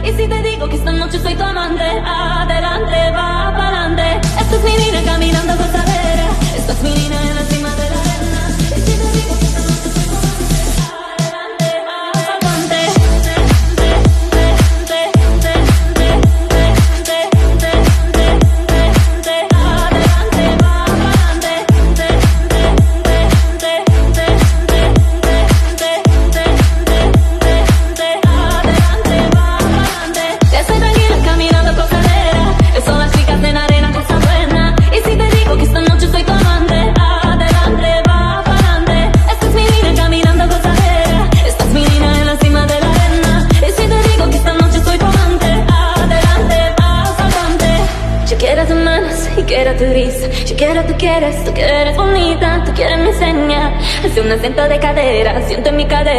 Y si te digo que esta noche soy tu amante, adelante, va pa'lante. Esta es mi niña caminando gozadera, esta es mi niña en la cima de la arena. Y si te digo que esta noche soy tu amante, adelante, va pa'lante. Y quiero tu risa, yo quiero tú quieres bonita, tú quieres me enseñar. Hace un acento de cadera, siento en mi cadera.